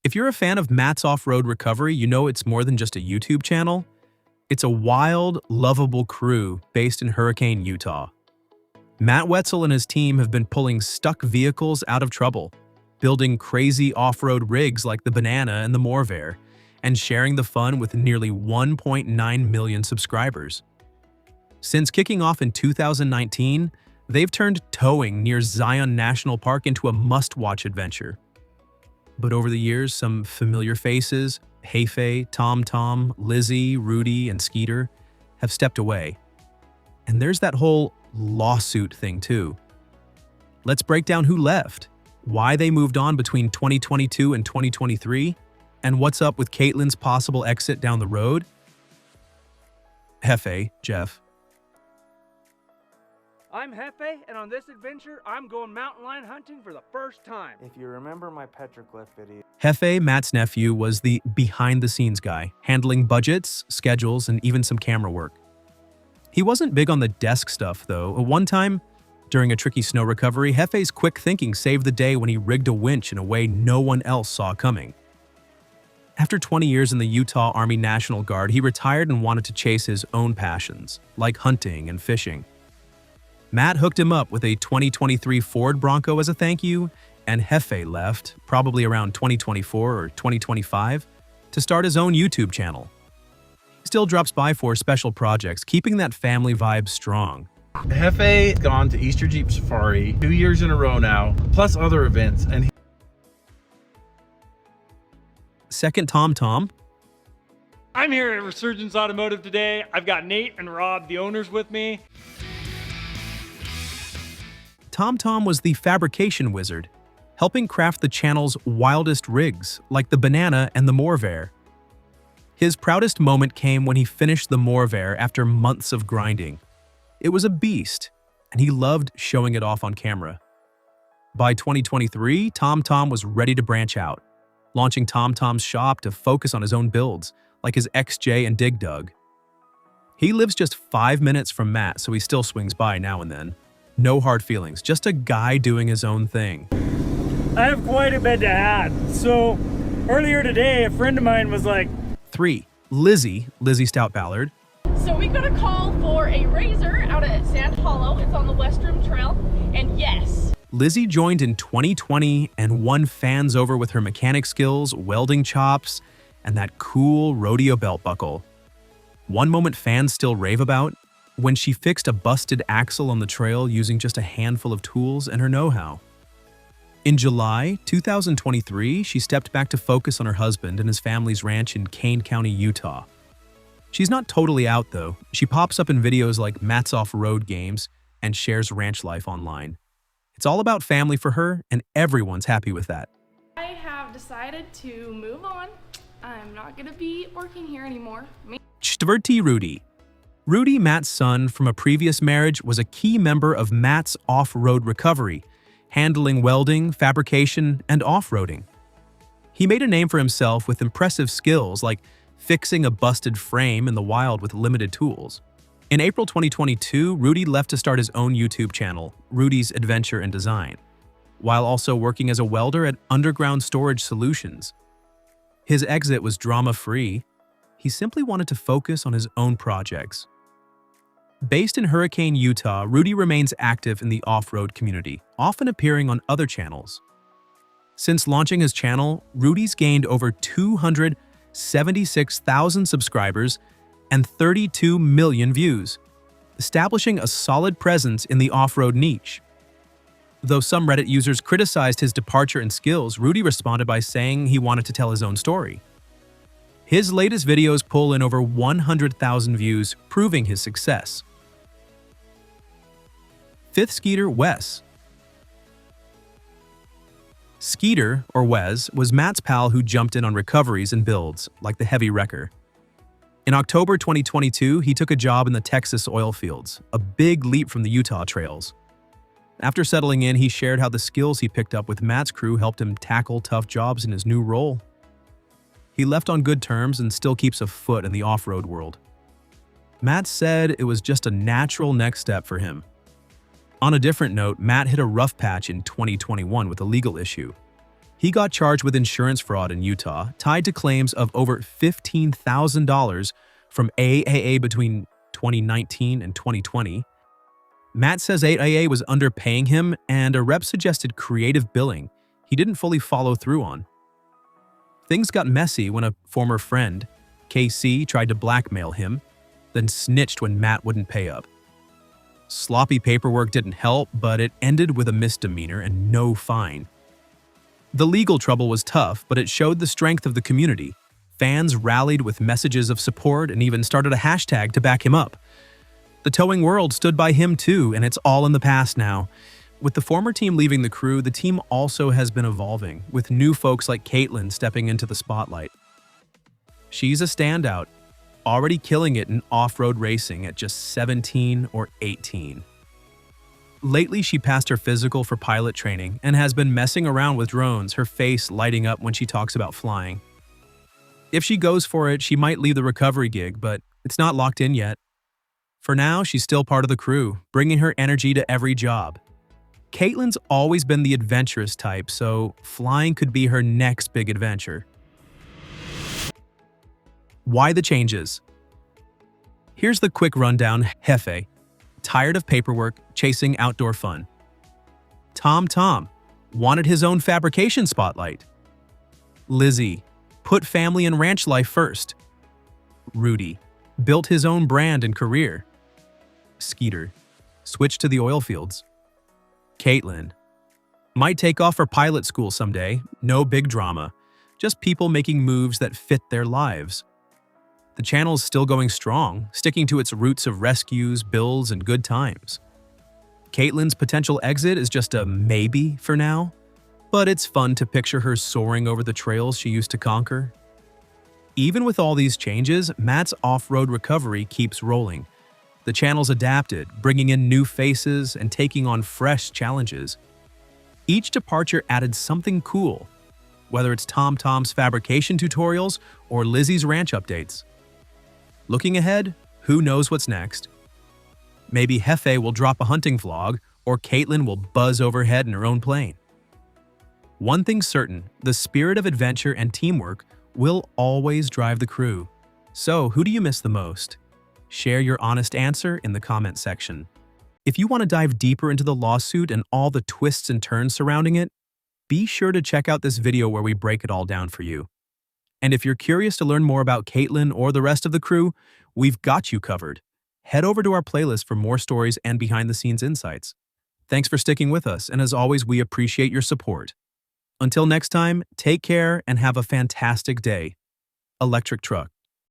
If you're a fan of Matt's off-road recovery, you know it's more than just a YouTube channel. It's a wild, lovable crew based in Hurricane, Utah. Matt Wetzel and his team have been pulling stuck vehicles out of trouble, building crazy off-road rigs like the Banana and the Morvair, and sharing the fun with nearly 1.9 million subscribers. Since kicking off in 2019, they've turned towing near Zion National Park into a must-watch adventure. But over the years, some familiar faces, Hefe, Tom, Lizzie, Rudy, and Skeeter, have stepped away. And there's that whole lawsuit thing too. Let's break down who left, why they moved on between 2022 and 2023, and what's up with Katelynn's possible exit down the road. Hefe, Jeff. I'm Hefe, and on this adventure, I'm going mountain lion hunting for the first time. If you remember my petroglyph video. Hefe, Matt's nephew, was the behind-the-scenes guy, handling budgets, schedules, and even some camera work. He wasn't big on the desk stuff, though. One time, during a tricky snow recovery, Hefe's quick thinking saved the day when he rigged a winch in a way no one else saw coming. After 20 years in the Utah Army National Guard, he retired and wanted to chase his own passions, like hunting and fishing. Matt hooked him up with a 2023 Ford Bronco as a thank you, and Hefe left, probably around 2024 or 2025, to start his own YouTube channel. He still drops by for special projects, keeping that family vibe strong. Hefe's gone to Easter Jeep Safari 2 years in a row now, plus other events, and Second, Tom. I'm here at Resurgence Automotive today. I've got Nate and Rob, the owners, with me. Tom was the fabrication wizard, helping craft the channel's wildest rigs, like the Banana and the Morvair. His proudest moment came when he finished the Morvair after months of grinding. It was a beast, and he loved showing it off on camera. By 2023, Tom was ready to branch out, launching Tom's shop to focus on his own builds, like his XJ and Dig Dug. He lives just 5 minutes from Matt, so he still swings by now and then. No hard feelings, just a guy doing his own thing. I have quite a bit to add. So earlier today, a friend of mine was like, 3. Lizzie Stout Ballard. So we got a call for a razor out at Sand Hollow. It's on the West Rim Trail, and yes. Lizzie joined in 2020 and won fans over with her mechanic skills, welding chops, and that cool rodeo belt buckle. One moment fans still rave about, when she fixed a busted axle on the trail using just a handful of tools and her know-how. In July 2023, she stepped back to focus on her husband and his family's ranch in Kane County, Utah. She's not totally out, though. She pops up in videos like Matt's Off-Road Games and shares ranch life online. It's all about family for her, and everyone's happy with that. I have decided to move on. I'm not going to be working here anymore. Rudy, Matt's son from a previous marriage, was a key member of Matt's off-road recovery, handling welding, fabrication, and off-roading. He made a name for himself with impressive skills like fixing a busted frame in the wild with limited tools. In April 2022, Rudy left to start his own YouTube channel, Rudy's Adventure and Design, while also working as a welder at Underground Storage Solutions. His exit was drama-free. He simply wanted to focus on his own projects. Based in Hurricane, Utah, Rudy remains active in the off-road community, often appearing on other channels. Since launching his channel, Rudy's gained over 276,000 subscribers and 32 million views, establishing a solid presence in the off-road niche. Though some Reddit users criticized his departure and skills, Rudy responded by saying he wanted to tell his own story. His latest videos pull in over 100,000 views, proving his success. 5th, Skeeter, Wes. Skeeter, or Wes, was Matt's pal who jumped in on recoveries and builds, like the heavy wrecker. In October 2022, he took a job in the Texas oil fields, a big leap from the Utah trails. After settling in, he shared how the skills he picked up with Matt's crew helped him tackle tough jobs in his new role. He left on good terms and still keeps a foot in the off-road world. Matt said it was just a natural next step for him. On a different note, Matt hit a rough patch in 2021 with a legal issue. He got charged with insurance fraud in Utah, tied to claims of over $15,000 from AAA between 2019 and 2020. Matt says AAA was underpaying him, and a rep suggested creative billing he didn't fully follow through on. Things got messy when a former friend, KC, tried to blackmail him, then snitched when Matt wouldn't pay up. Sloppy paperwork didn't help, but it ended with a misdemeanor and no fine. The legal trouble was tough, but it showed the strength of the community. Fans rallied with messages of support and even started a hashtag to back him up. The towing world stood by him too, and it's all in the past now. With the former team leaving the crew, the team also has been evolving, with new folks like Katelynn stepping into the spotlight. She's a standout, already killing it in off-road racing at just 17 or 18. Lately, she passed her physical for pilot training and has been messing around with drones, her face lighting up when she talks about flying. If she goes for it, she might leave the recovery gig, but it's not locked in yet. For now, she's still part of the crew, bringing her energy to every job. Katelynn's always been the adventurous type, so flying could be her next big adventure. Why the changes? Here's the quick rundown. Jefe, tired of paperwork, chasing outdoor fun. Tom wanted his own fabrication spotlight. Lizzie put family and ranch life first. Rudy built his own brand and career. Skeeter switched to the oil fields. Katelynn might take off for pilot school someday, no big drama, just people making moves that fit their lives. The channel's still going strong, sticking to its roots of rescues, builds, and good times. Katelynn's potential exit is just a maybe for now, but it's fun to picture her soaring over the trails she used to conquer. Even with all these changes, Matt's off-road recovery keeps rolling. The channel's adapted, bringing in new faces and taking on fresh challenges. Each departure added something cool, whether it's Tom's fabrication tutorials or Lizzie's ranch updates. Looking ahead, who knows what's next? Maybe Jefe will drop a hunting vlog, or Katelynn will buzz overhead in her own plane. One thing's certain, the spirit of adventure and teamwork will always drive the crew. So, who do you miss the most? Share your honest answer in the comment section. If you want to dive deeper into the lawsuit and all the twists and turns surrounding it, be sure to check out this video where we break it all down for you. And if you're curious to learn more about Katelynn or the rest of the crew, we've got you covered. Head over to our playlist for more stories and behind-the-scenes insights. Thanks for sticking with us, and as always, we appreciate your support. Until next time, take care and have a fantastic day. Electric Truck.